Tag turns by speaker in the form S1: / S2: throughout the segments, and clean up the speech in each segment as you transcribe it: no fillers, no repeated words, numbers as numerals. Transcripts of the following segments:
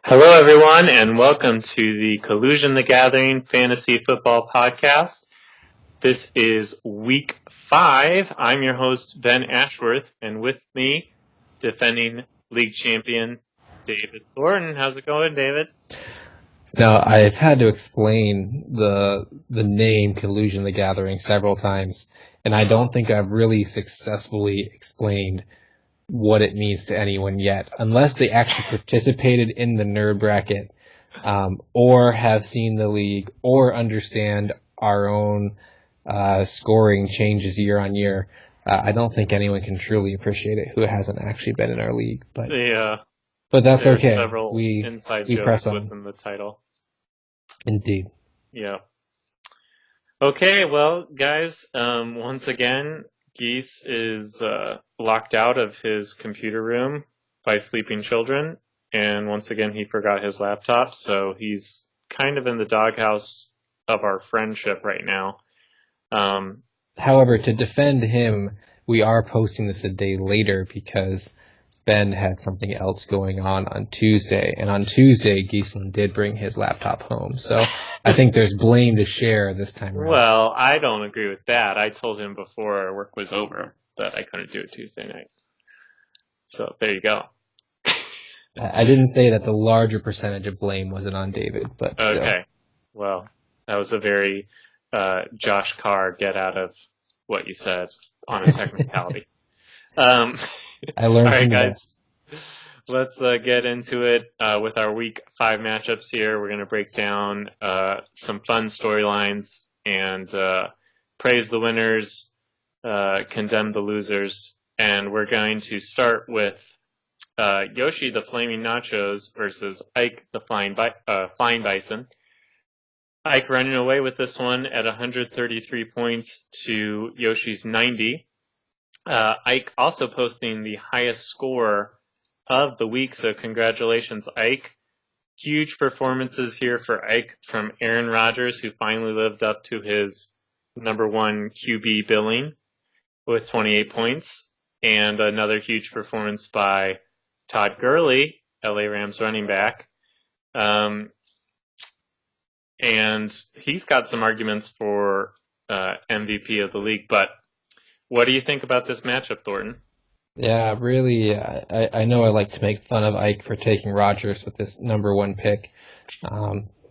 S1: Hello, everyone, and welcome to the Collusion the Gathering Fantasy Football Podcast. This is week 5. I'm your host, Ben Ashworth, and with me, defending league champion, David Thornton. How's it going, David?
S2: Now, I've had to explain the name Collusion the Gathering several times, and I don't think I've really successfully explained what it means to anyone yet, unless they actually participated in the nerd bracket, or have seen the league, or understand our own scoring changes year on year. I don't think anyone can truly appreciate it who hasn't actually been in our league, but that's okay.
S1: Several inside jokes
S2: press on
S1: within the title.
S2: Indeed.
S1: Yeah. Okay, well, guys, once again, Geese is locked out of his computer room by sleeping children, and once again he forgot his laptop, so he's kind of in the doghouse of our friendship right now.
S2: However, to defend him, we are posting this a day later because Ben had something else going on Tuesday, and on Tuesday, Giesland did bring his laptop home. So I think there's blame to share this time around.
S1: Well, I don't agree with that. I told him before our work was over that I couldn't do it Tuesday night. So there you go.
S2: I didn't say that the larger percentage of blame wasn't on David, but
S1: okay. Well, that was a very Josh Carr get out of what you said on a technicality.
S2: I learned
S1: all right,
S2: from
S1: guys. Let's get into it with our week 5 matchups here. We're going to break down some fun storylines and praise the winners, condemn the losers. And we're going to start with Yoshi the Flaming Nachos versus Ike the Flying Bison. Ike running away with this one at 133 points to Yoshi's 90. Ike also posting the highest score of the week, so congratulations, Ike. Huge performances here for Ike from Aaron Rodgers, who finally lived up to his number 1 QB billing with 28 points, and another huge performance by Todd Gurley, LA Rams running back. And he's got some arguments for MVP of the league, but what do you think about this matchup, Thornton?
S2: Yeah, really, I know I like to make fun of Ike for taking Rodgers with this number 1 pick,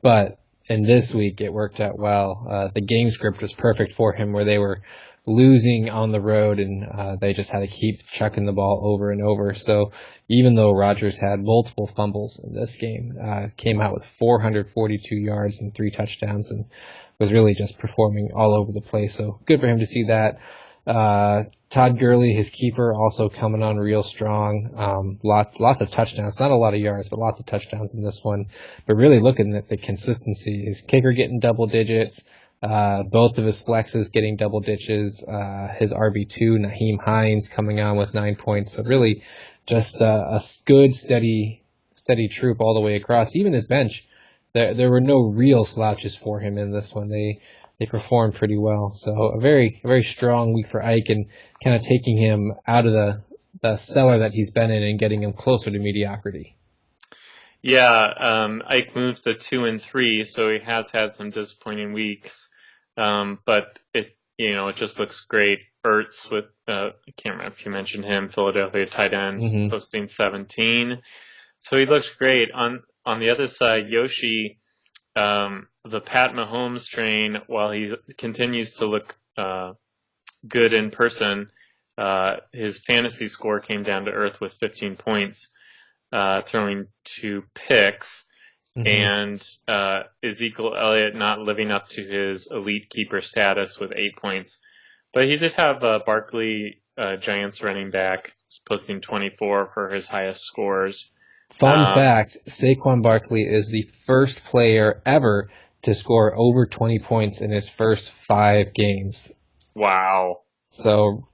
S2: but in this week it worked out well. The game script was perfect for him where they were losing on the road and they just had to keep chucking the ball over and over. So even though Rodgers had multiple fumbles in this game, came out with 442 yards and 3 touchdowns and was really just performing all over the place. So good for him to see that. Todd Gurley, his keeper, also coming on real strong. Lots of touchdowns. Not a lot of yards, but lots of touchdowns in this one. But really looking at the consistency. His kicker getting double digits. Both of his flexes getting double digits. His RB2, Nyheim Hines, coming on with 9 points. So really just a good, steady troop all the way across. Even his bench, there were no real slouches for him in this one. They performed pretty well. So a very strong week for Ike and kind of taking him out of the cellar that he's been in and getting him closer to mediocrity.
S1: Yeah, Ike moves to 2-3, so he has had some disappointing weeks. But it just looks great. Ertz with, I can't remember if you mentioned him, Philadelphia tight end, posting 17. So he looks great. On the other side, Yoshi, the Pat Mahomes train, while he continues to look good in person, his fantasy score came down to earth with 15 points, throwing 2 picks. And Ezekiel Elliott not living up to his elite keeper status with 8 points. But he did have Barkley, Giants running back, posting 24 for his highest scores.
S2: Fun fact, Saquon Barkley is the first player ever to score over 20 points in his first 5 games.
S1: Wow.
S2: So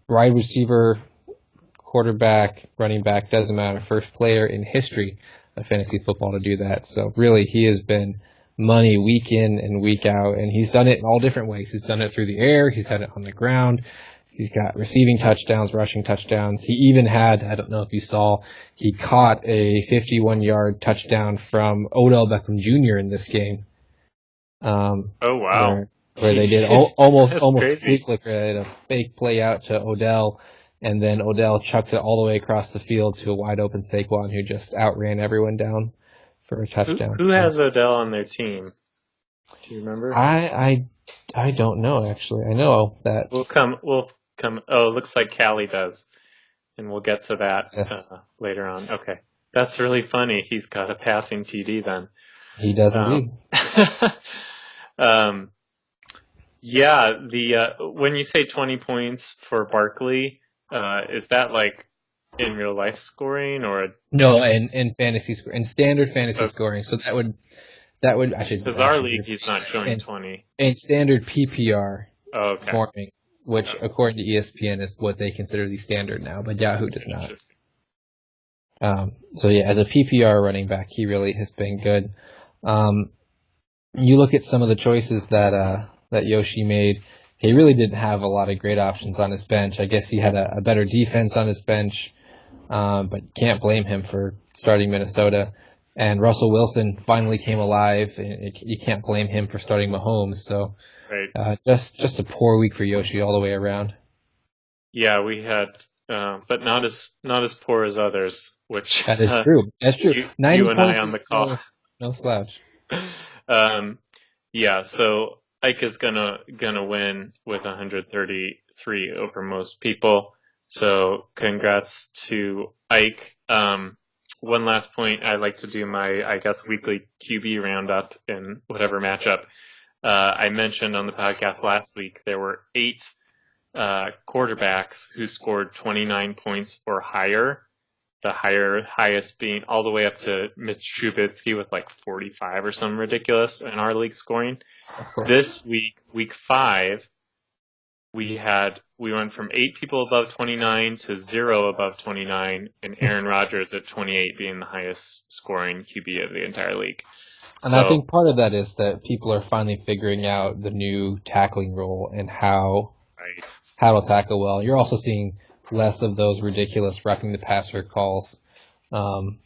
S2: wide receiver, quarterback, running back, doesn't matter. First player in history of fantasy football to do that. So really, he has been money week in and week out, and he's done it in all different ways. He's done it through the air. He's done it on the ground. He's got receiving touchdowns, rushing touchdowns. He even had, I don't know if you saw, he caught a 51-yard touchdown from Odell Beckham Jr. in this game.
S1: Oh, wow.
S2: Where they did almost
S1: crazy.
S2: a fake play out to Odell, and then Odell chucked it all the way across the field to a wide open Saquon who just outran everyone down for a touchdown.
S1: Who has Odell on their team? Do you remember?
S2: I don't know, actually. I know that
S1: We'll come. Oh, it looks like Callie does, and we'll get to that later on. Okay, that's really funny. He's got a passing TD then.
S2: He does indeed.
S1: Yeah. When you say 20 points for Barkley, is that like in real life scoring or?
S2: No, in fantasy in standard fantasy scoring. So that would actually
S1: because our league he's not showing 20
S2: in standard PPR
S1: okay.
S2: forming, which according to ESPN is what they consider the standard now, but Yahoo does not. So yeah, as a PPR running back, he really has been good. You look at some of the choices that Yoshi made. He really didn't have a lot of great options on his bench. I guess he had a better defense on his bench, but can't blame him for starting Minnesota. And Russell Wilson finally came alive, and you can't blame him for starting Mahomes. So,
S1: right.
S2: Just a poor week for Yoshi all the way around.
S1: Yeah, we had, but not as poor as others. Which
S2: that is true. That's true.
S1: You and I on the call.
S2: No slouch.
S1: Yeah. So Ike is gonna win with 133 over most people. So congrats to Ike. One last point, I like to do my, I guess, weekly QB roundup in whatever matchup. I mentioned on the podcast last week there were 8 quarterbacks who scored 29 points or higher. The highest being all the way up to Mitch Trubisky with like 45 or something ridiculous in our league scoring. This week, week 5, we went from 8 people above 29 to 0 above 29, and Aaron Rodgers at 28 being the highest scoring QB of the entire league.
S2: And I think part of that is that people are finally figuring out the new tackling rule and how to tackle well. You're also seeing less of those ridiculous roughing the passer calls,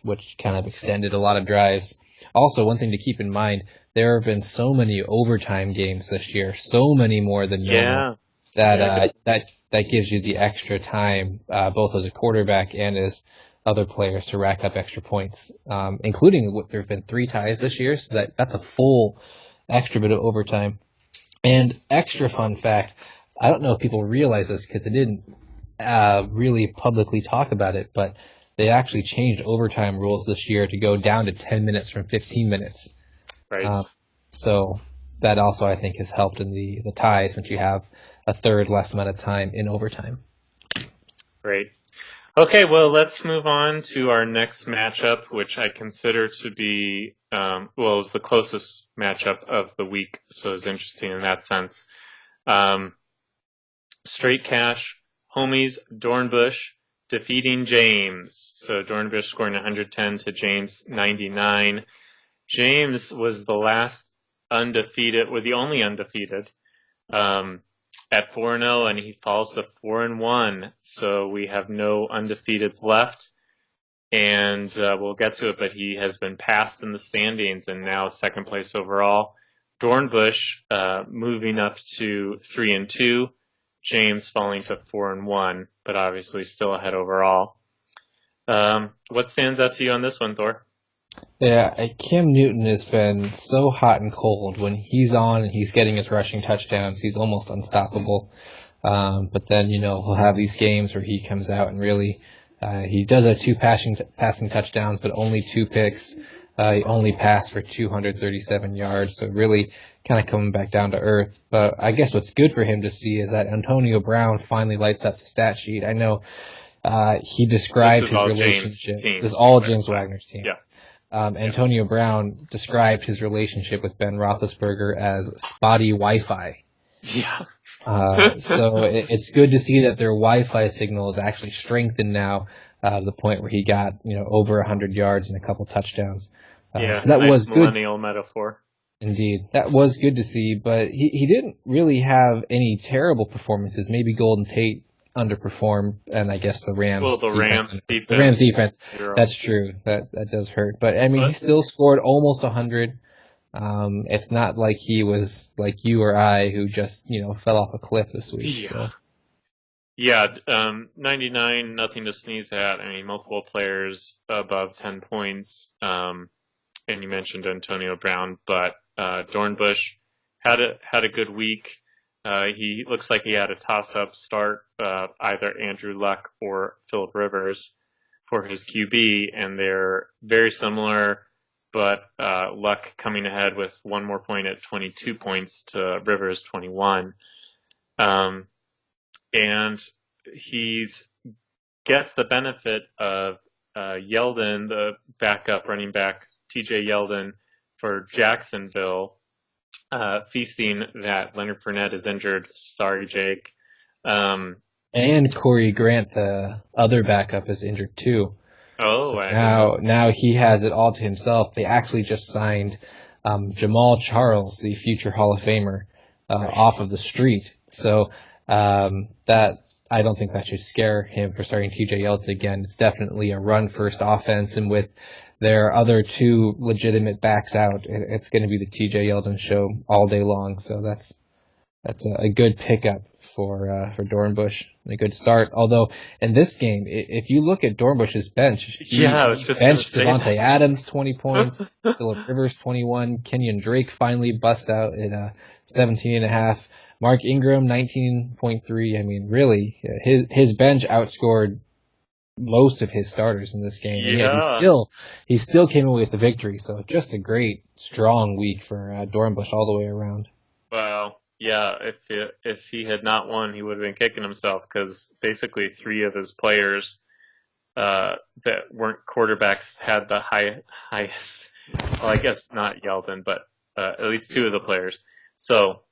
S2: which kind of extended a lot of drives. Also, one thing to keep in mind, there have been so many overtime games this year, so many more than normal. That gives you the extra time, both as a quarterback and as other players, to rack up extra points, including there have been 3 ties this year, so that's a full extra bit of overtime. And extra fun fact, I don't know if people realize this because they didn't really publicly talk about it, but they actually changed overtime rules this year to go down to 10 minutes from 15 minutes.
S1: Right.
S2: So that also, I think, has helped in the tie, since you have a third less amount of time in overtime.
S1: Great. Okay, well, let's move on to our next matchup, which I consider to be, it was the closest matchup of the week, so it's interesting in that sense. Straight cash, homies, Dornbush defeating James. So Dornbush scoring 110 to James 99. James was the last undefeated, the only undefeated, at 4-0, and he falls to 4-1. So we have no undefeateds left, and we'll get to it, but he has been passed in the standings and now second place overall. Dornbush moving up to 3-2. James falling to 4-1, but obviously still ahead overall. What stands out to you on this one, Thor?
S2: Yeah, Cam Newton has been so hot and cold. When he's on and he's getting his rushing touchdowns, he's almost unstoppable. But then, he'll have these games where he comes out and really, he does have 2 passing touchdowns, but only 2 picks. He only passed for 237 yards, so really kind of coming back down to earth. But I guess what's good for him to see is that Antonio Brown finally lights up the stat sheet. I know he described his relationship. This is all James Wagner's team.
S1: Yeah.
S2: Antonio Brown described his relationship with Ben Roethlisberger as spotty Wi-Fi.
S1: Yeah.
S2: So it's good to see that their Wi-Fi signal is actually strengthened now, to the point where he got over 100 yards and a couple touchdowns.
S1: Yeah,
S2: so that
S1: nice
S2: was good.
S1: Millennial metaphor.
S2: Indeed. That was good to see, but he didn't really have any terrible performances. Maybe Golden Tate underperformed, and I guess the
S1: Well,
S2: Rams
S1: the
S2: defense.
S1: Rams
S2: The Rams
S1: defense,
S2: defense,
S1: 0.
S2: that's true. That does hurt. But, I mean, he
S1: But
S2: still scored almost 100. It's not like he was like you or I who just, fell off a cliff this week.
S1: yeah,
S2: So
S1: yeah, 99, nothing to sneeze at. I mean, multiple players above 10 points. And you mentioned Antonio Brown, but Dornbush had a good week. He looks like he had a toss-up start, either Andrew Luck or Phillip Rivers for his QB, and they're very similar, but Luck coming ahead with one more point at 22 points to Rivers 21. And he's gets the benefit of Yeldon, the backup running back, TJ Yeldon for Jacksonville, feasting that Leonard Fournette is injured. Sorry, Jake.
S2: and Corey Grant, the other backup, is injured too. So
S1: I didn't know.
S2: now he has it all to himself. They actually just signed Jamal Charles, the future Hall of Famer, off of the street. So that I don't think that should scare him for starting TJ Yeldon again. It's definitely a run-first offense, and with their other two legitimate backs out, it's going to be the TJ Yeldon show all day long. So that's a good pickup for Dornbush, and a good start. Although in this game, if you look at Dornbush's bench, he
S1: I was just
S2: benched
S1: going to say
S2: Devontae Adams 20 points, Phillip Rivers 21, Kenyon Drake finally bust out at 17.5, Mark Ingram 19.3. I mean, really, his bench outscored most of his starters in this game, and yet he still came away with the victory. So just a great, strong week for Dornbush all the way around.
S1: Wow. Yeah, if he had not won, he would have been kicking himself because basically three of his players that weren't quarterbacks had the highest. Well, I guess not Yeldon, but at least two of the players. So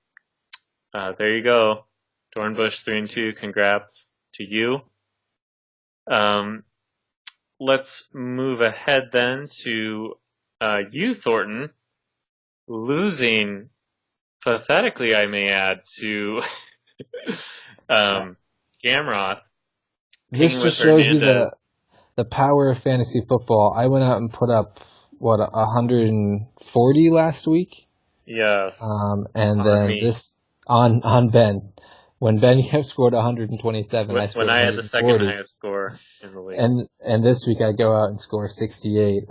S1: there you go, Dornbush 3-2. Congrats to you. Let's move ahead then to you, Thornton, losing pathetically, I may add, to Gamroth.
S2: This just shows you the power of fantasy football. I went out and put up 140 last week.
S1: Yes.
S2: And then
S1: me.
S2: this on Ben. When Ben scored 127, I scored 140.
S1: When I had the second highest score in the league.
S2: And this week I go out and score 68.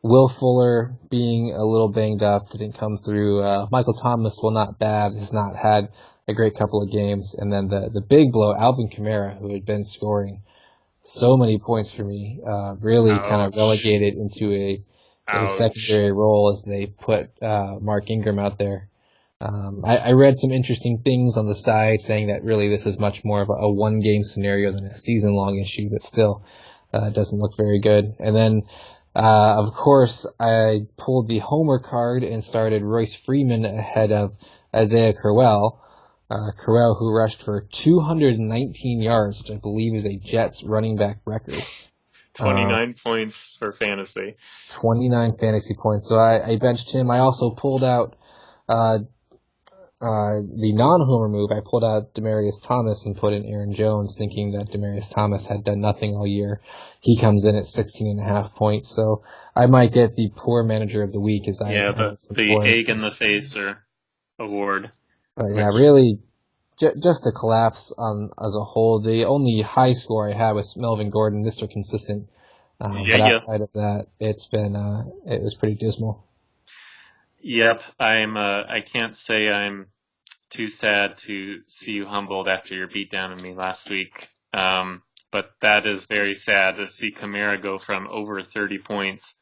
S2: Will Fuller being a little banged up didn't come through. Michael Thomas, well, not bad, has not had a great couple of games. And then the big blow, Alvin Kamara, who had been scoring so many points for me, really kind of relegated into a secondary role as they put Mark Ingram out there. I read some interesting things on the side saying that really this is much more of a one-game scenario than a season-long issue, but still doesn't look very good. And then, of course, I pulled the homer card and started Royce Freeman ahead of Isaiah Crowell. Crowell, who rushed for 219 yards, which I believe is a Jets running back record.
S1: 29 points for fantasy.
S2: 29 fantasy points. So I benched him. I also pulled out the non-homer move. I pulled out Demaryius Thomas and put in Aaron Jones, thinking that Demaryius Thomas had done nothing all year. He comes in at 16.5 points. So I might get the poor manager of the week as I
S1: the egg in the face award.
S2: But yeah, really, just a collapse as a whole. The only high score I had was Melvin Gordon, Mr. Consistent. But outside of that, it was pretty dismal.
S1: Yep, I can't say I'm too sad to see you humbled after your beatdown of me last week. But that is very sad to see Kamara go from over 30 points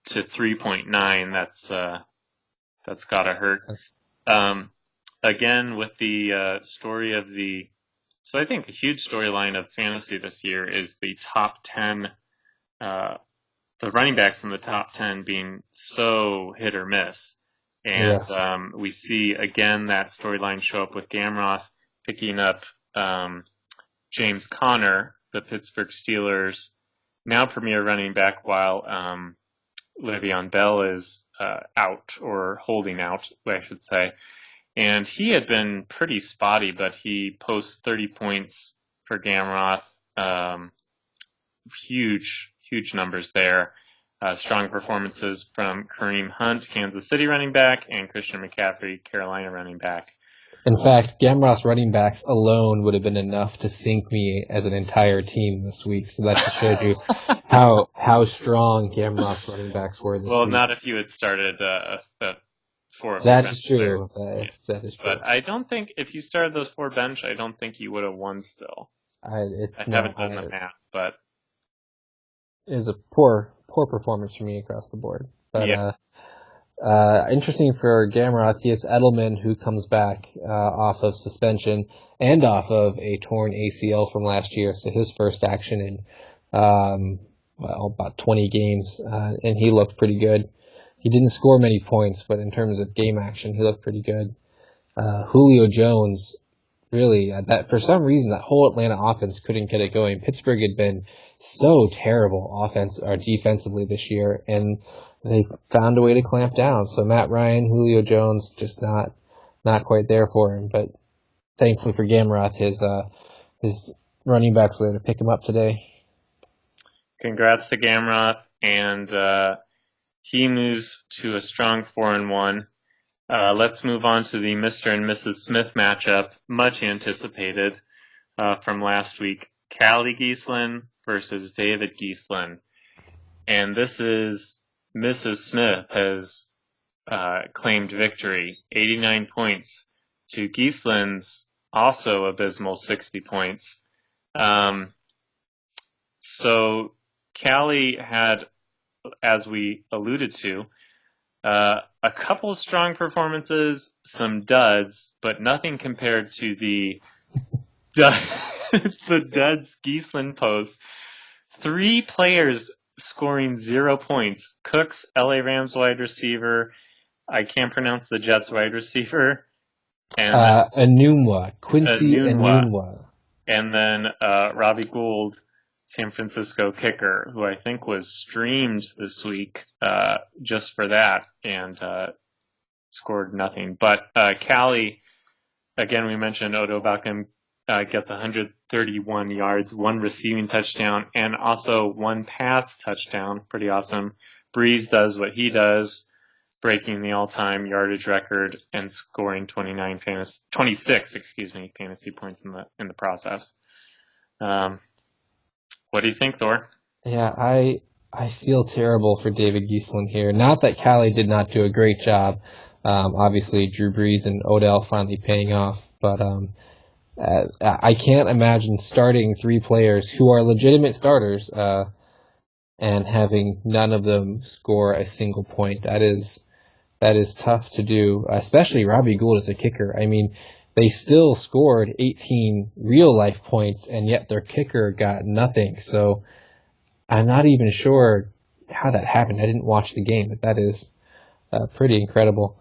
S1: to 3.9. That's gotta hurt. Again, with the story of so I think a huge storyline of fantasy this year is the top 10, the running backs in the top 10 being so hit or miss. And we see again that storyline show up with Gamroth picking up James Conner, the Pittsburgh Steelers' now premier running back, while Le'Veon Bell is out, or holding out, I should say. And he had been pretty spotty, but he posts 30 points for Gamroth. Huge numbers there. Strong performances from Kareem Hunt, Kansas City running back, and Christian McCaffrey, Carolina running back.
S2: In fact, Gamroth's running backs alone would have been enough to sink me as an entire team this week. So that just showed you how strong Gamroth's running backs were this week.
S1: Well, not if you had started 4 of
S2: That is true. That is true.
S1: But I don't think if you started those 4 bench, I don't think you would have won still. I haven't done the math, but
S2: it is a poor performance for me across the board. But
S1: yeah.
S2: Interesting for Gamroth, he has Edelman, who comes back off of suspension and off of a torn ACL from last year, so his first action in about 20 games, and he looked pretty good. He didn't score many points, but in terms of game action, he looked pretty good. Julio Jones, really, that for some reason that whole Atlanta offense couldn't get it going. Pittsburgh had been so terrible defensively this year, and they found a way to clamp down. So Matt Ryan, Julio Jones, just not quite there for him. But thankfully for Gamroth, his running backs were there to pick him up today.
S1: Congrats to Gamroth, and he moves to a strong 4-1. Let's move on to the Mr. and Mrs. Smith matchup, much anticipated from last week. Callie Giesland versus David Giesland. And this is Mrs. Smith has claimed victory, 89 points to Giesland's also abysmal 60 points. So Callie had, as we alluded to, a couple of strong performances, some duds, but nothing compared to the duds Giesland post. 3 players scoring 0 points. Cooks, LA Rams wide receiver. I can't pronounce the Jets wide receiver. And
S2: Quincy Enunwa.
S1: And then Robbie Gould, San Francisco kicker, who I think was streamed this week just for that, and scored nothing. But Callie, again, we mentioned Odo Beckham gets 131 yards, 1 receiving touchdown, and also 1 pass touchdown. Pretty awesome. Breeze does what he does, breaking the all-time yardage record and scoring 26 fantasy points in the process. What do you think, Thor?
S2: Yeah, I feel terrible for David Giesland here. Not that Callie did not do a great job. Obviously, Drew Brees and Odell finally paying off, but I can't imagine starting 3 players who are legitimate starters and having none of them score a single point. That is tough to do, especially Robbie Gould as a kicker. I mean, they still scored 18 real-life points, and yet their kicker got nothing. So I'm not even sure how that happened. I didn't watch the game, but that is pretty incredible.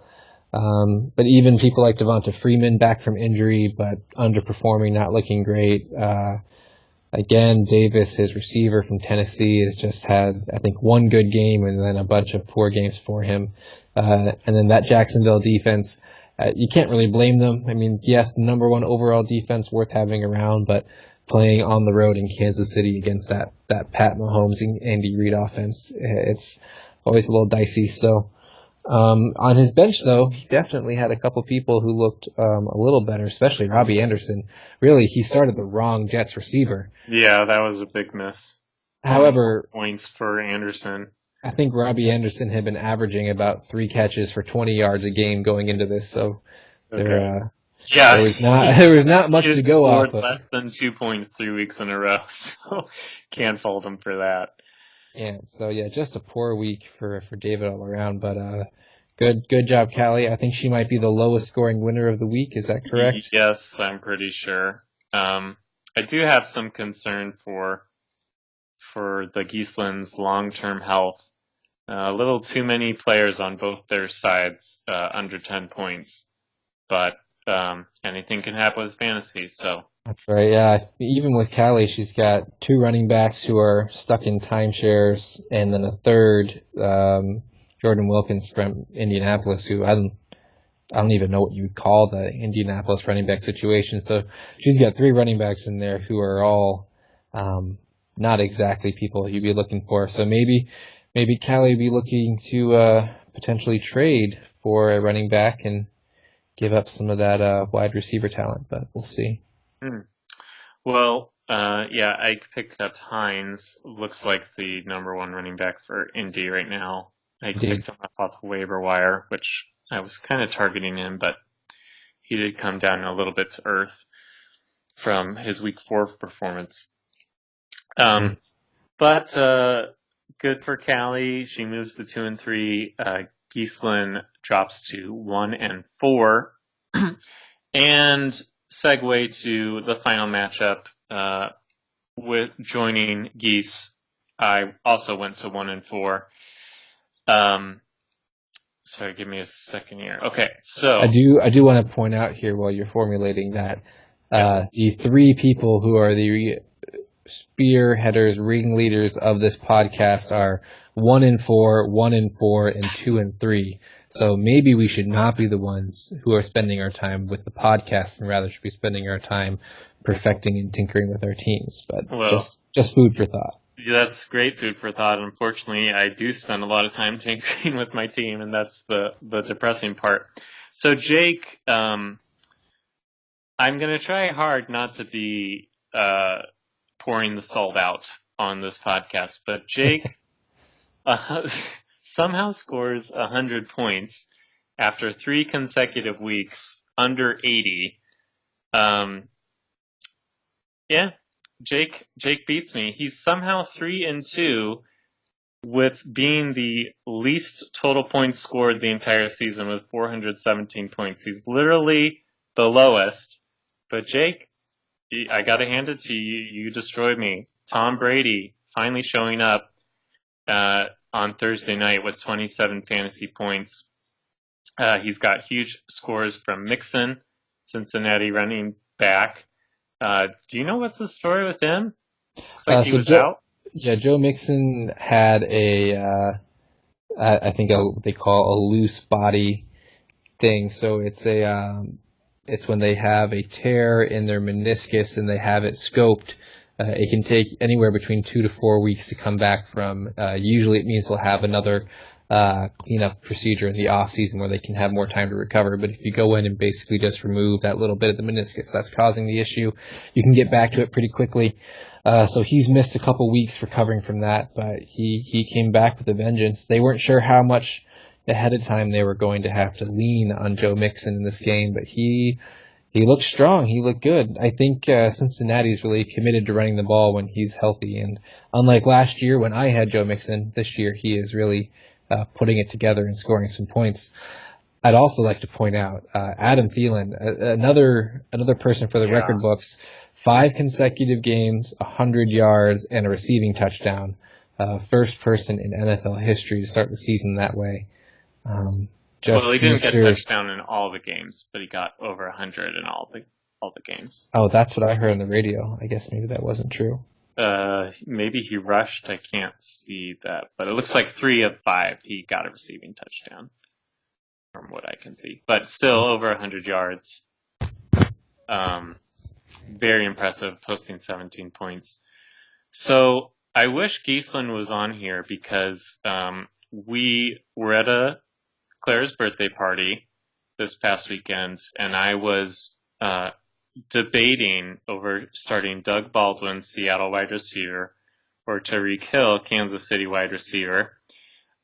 S2: But even people like Devonta Freeman back from injury, but underperforming, not looking great. Again, Davis, his receiver from Tennessee, has just had, I think, 1 good game and then a bunch of poor games for him. And then that Jacksonville defense, you can't really blame them. I mean, yes, the number 1 overall defense worth having around, but playing on the road in Kansas City against that Pat Mahomes and Andy Reid offense, it's always a little dicey. So on his bench, though, he definitely had a couple people who looked a little better, especially Robbie Anderson. Really, he started the wrong Jets receiver.
S1: Yeah, that was a big miss.
S2: However,
S1: points for Anderson.
S2: I think Robbie Anderson had been averaging about 3 catches for 20 yards a game going into this, so there was not much to go off of.
S1: Less than 2 points 3 weeks in a row, so can't fault him for that.
S2: Yeah, so just a poor week for David all around, but good job, Callie. I think she might be the lowest scoring winner of the week. Is that correct?
S1: Yes, I'm pretty sure. I do have some concern for the Gieslands' long-term health. A little too many players on both their sides under 10 points, but anything can happen with fantasy, so.
S2: That's right, yeah. Even with Callie, she's got 2 running backs who are stuck in timeshares, and then a third Jordan Wilkins from Indianapolis, who I don't even know what you would call the Indianapolis running back situation. So she's got 3 running backs in there who are all not exactly people you'd be looking for. So maybe Callie would be looking to potentially trade for a running back and give up some of that wide receiver talent, but we'll see.
S1: Well, yeah, I picked up Hines. Looks like the number 1 running back for Indy right now. I picked him up off the waiver wire, which I was kind of targeting him, but he did come down a little bit to earth from his week 4 performance. But good for Callie. She moves to 2 and 3. Giesland drops to 1 and 4. And segue to the final matchup with joining Geese. I also went to 1 and 4. Sorry, give me a second here. Okay, so
S2: I do want to point out here while you're formulating that the 3 people who are the spearheaders, ringleaders of this podcast are 1 and 4, 1 and 4, and 2 and 3. So maybe we should not be the ones who are spending our time with the podcast, and rather should be spending our time perfecting and tinkering with our teams. But just food for thought.
S1: Yeah, that's great food for thought. Unfortunately, I do spend a lot of time tinkering with my team, and that's the depressing part. So Jake, I'm going to try hard not to be pouring the salt out on this podcast, but Jake somehow scores 100 points after 3 consecutive weeks under 80. Yeah, Jake beats me. He's somehow 3 and 2 with being the least total points scored the entire season with 417 points. He's literally the lowest. But Jake, I got to hand it to you. You destroyed me. Tom Brady finally showing up on Thursday night with 27 fantasy points. He's got huge scores from Mixon, Cincinnati running back. Do you know what's the story with him? Looks like he was out.
S2: Yeah, Joe Mixon had I think they call a loose body thing. So it's when they have a tear in their meniscus and they have it scoped. It can take anywhere between 2 to 4 weeks to come back from. Usually it means they'll have another cleanup procedure in the off season where they can have more time to recover. But if you go in and basically just remove that little bit of the meniscus that's causing the issue, you can get back to it pretty quickly. So he's missed a couple weeks recovering from that, but he came back with a vengeance. They weren't sure how much ahead of time they were going to have to lean on Joe Mixon in this game, but he looked strong. He looked good. I think Cincinnati's really committed to running the ball when he's healthy, and unlike last year when I had Joe Mixon, this year he is really putting it together and scoring some points. I'd also like to point out Adam Thielen, another person for the record books, 5 consecutive games, 100 yards, and a receiving touchdown. First person in NFL history to start the season that way.
S1: Well, he didn't get a touchdown in all the games, but he got over 100 in all the games.
S2: Oh, that's what I heard on the radio. I guess maybe that wasn't true.
S1: Maybe he rushed. I can't see that, but it looks like 3 of 5 he got a receiving touchdown, from what I can see. But still over 100 yards. Very impressive, posting 17 points. So I wish Giesland was on here because we were at Claire's birthday party this past weekend, and I was debating over starting Doug Baldwin, Seattle wide receiver, or Tyreek Hill, Kansas City wide receiver.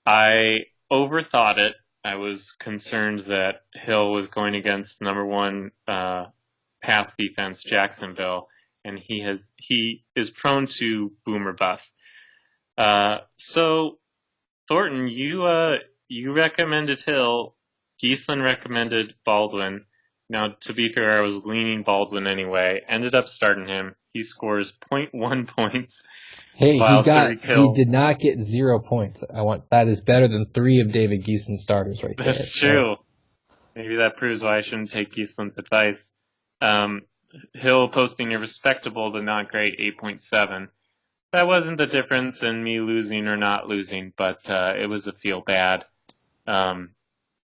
S1: I overthought it. I was concerned that Hill was going against number 1 pass defense, Jacksonville, and he is prone to boom or bust. So Thornton, you recommended Hill. Giesland recommended Baldwin. Now, to be fair, I was leaning Baldwin anyway. Ended up starting him. He scores 0.1 points.
S2: Hey, he did not get 0 points. That is better than 3 of David Giesland's starters right there.
S1: That's true. Maybe that proves why I shouldn't take Giesland's advice. Hill posting a respectable but not great 8.7. That wasn't the difference in me losing or not losing, but it was a feel bad.
S2: And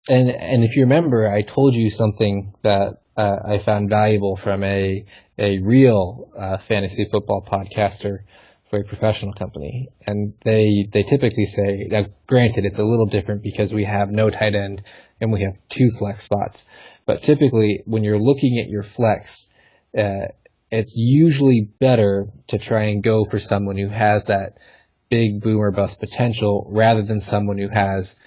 S2: if you remember, I told you something that I found valuable from a real fantasy football podcaster for a professional company, and they typically say, now granted it's a little different because we have no tight end and we have 2 flex spots, but typically when you're looking at your flex, it's usually better to try and go for someone who has that big boom or bust potential rather than someone who has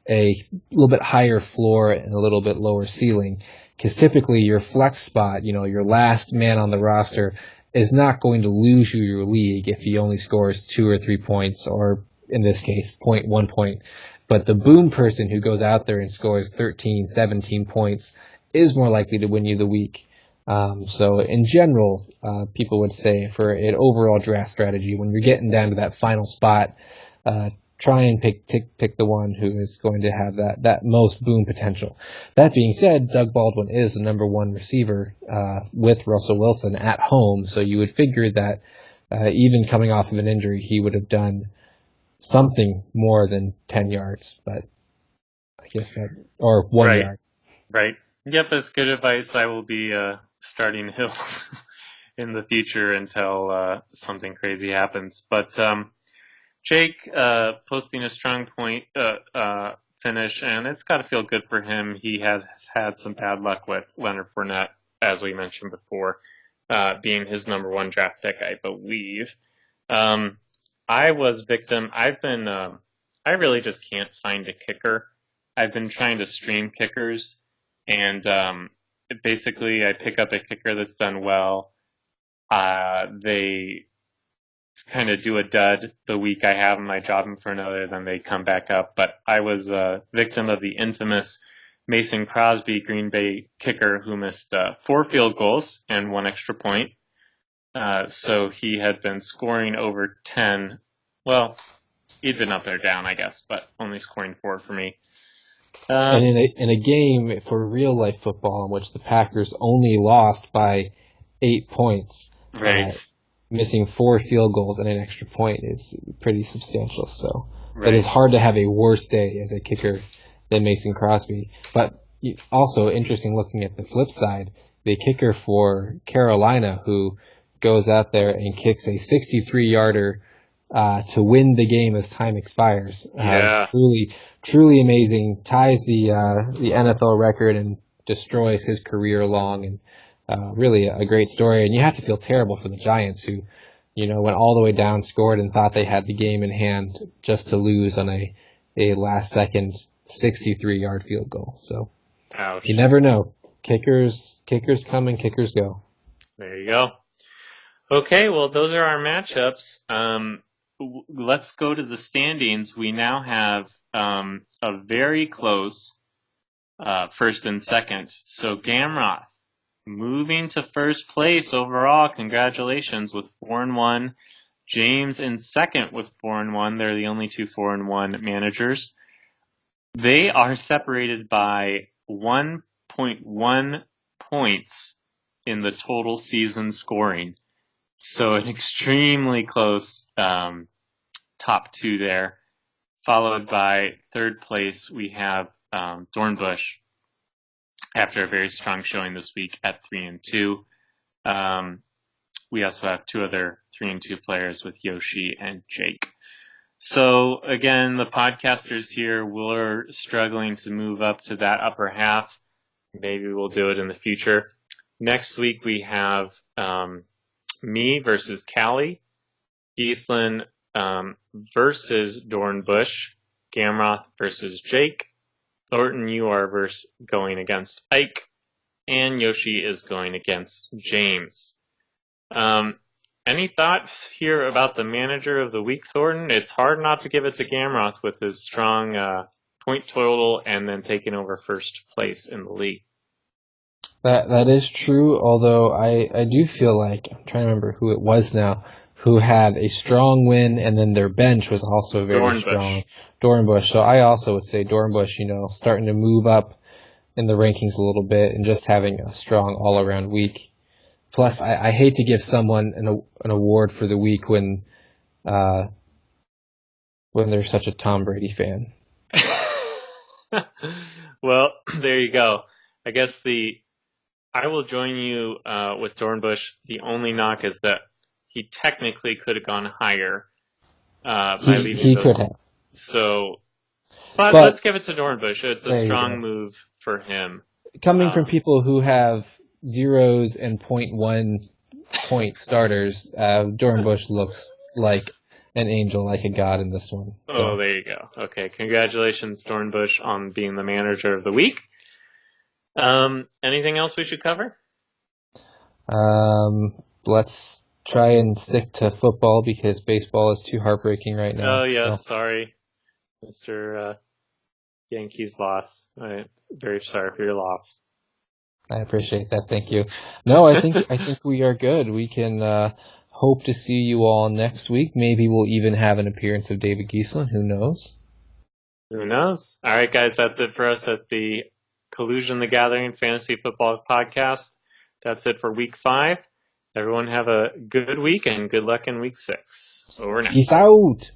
S2: a little bit higher floor and a little bit lower ceiling, because typically your flex spot, your last man on the roster, is not going to lose you your league if he only scores 2 or 3 points, or in this case, 1 point. But the boom person who goes out there and scores 13, 17 points is more likely to win you the week. So in general, people would say for an overall draft strategy, when you're getting down to that final spot, try and pick the one who is going to have that most boom potential. That being said, Doug Baldwin is the number 1 receiver with Russell Wilson at home, so you would figure that even coming off of an injury, he would have done something more than 10 yards, but I guess that, or 1 yard.
S1: Right. Yep, that's good advice. I will be starting Hill in the future until something crazy happens. But Jake posting a strong point finish, and it's got to feel good for him. He has had some bad luck with Leonard Fournette, as we mentioned before, being his number 1 draft pick, I believe. I was victim. I really just can't find a kicker. I've been trying to stream kickers, and basically I pick up a kicker that's done well. They kind of do a dud the week I have them, I job them for another, then they come back up. But I was a victim of the infamous Mason Crosby Green Bay kicker who missed 4 field goals and 1 extra point. So he had been scoring over 10. Well, he'd been up there down, I guess, but only scoring 4 for me.
S2: And in a game for real life football in which the Packers only lost by 8 points,
S1: right.
S2: Missing 4 field goals and an extra point is pretty substantial. So It is hard to have a worse day as a kicker than Mason Crosby. But also interesting looking at the flip side, the kicker for Carolina who goes out there and kicks a 63-yarder to win the game as time expires. Truly amazing. Ties the NFL record and destroys his career long, and really a great story. And you have to feel terrible for the Giants who, went all the way down, scored, and thought they had the game in hand just to lose on a last-second 63-yard field goal. So
S1: Ouch.
S2: You never know. Kickers come and kickers go.
S1: There you go. Okay, well, those are our matchups. Let's go to the standings. We now have a very close first and second. So Gamroth moving to first place overall. Congratulations with 4-1. James in second with 4-1. They're the only 2 4-1 managers. They are separated by 1.1 points in the total season scoring. So an extremely close top 2 there. Followed by third place, we have Dornbush after a very strong showing this week at 3-2. We also have 2 other 3-2 players with Yoshi and Jake. So again, the podcasters here, we're struggling to move up to that upper half. Maybe we'll do it in the future. Next week we have me versus Callie, Giesland versus Dornbush, Gamroth versus Jake, Thornton, you are going against Ike, and Yoshi is going against James. Any thoughts here about the manager of the week, Thornton? It's hard not to give it to Gamroth with his strong point total and then taking over first place in the league.
S2: That is true, although I do feel like, I'm trying to remember who it was now, who had a strong win, and then their bench was also very strong. Dornbush. So I also would say Dornbush, starting to move up in the rankings a little bit and just having a strong all-around week. Plus, I hate to give someone an award for the week when they're such a Tom Brady fan.
S1: Well, there you go. I guess I will join you with Dornbush. The only knock is that he technically could have gone higher by leaving
S2: He
S1: those.
S2: could have.
S1: So, but
S2: But
S1: let's give it to Dornbush. It's a
S2: there you
S1: strong
S2: go.
S1: move for him.
S2: Coming from people who have zeros and .1 point starters, Dornbush looks like an angel, like a god in this one. So.
S1: Oh, there you go. Okay, congratulations, Dornbush, on being the manager of the week. Anything else we should cover?
S2: Let's try and stick to football because baseball is too heartbreaking right now.
S1: Oh, yes,
S2: so.
S1: sorry, Mr. Yankees loss. I'm very sorry for your loss.
S2: I appreciate that. Thank you. No, I think we are good. We can hope to see you all next week. Maybe we'll even have an appearance of David Giesland. Who knows?
S1: Who knows? All right, guys, that's it for us at the Collusion the Gathering Fantasy Football Podcast. That's it for week 5. Everyone have a good week and good luck in week 6. Over now.
S2: Peace out.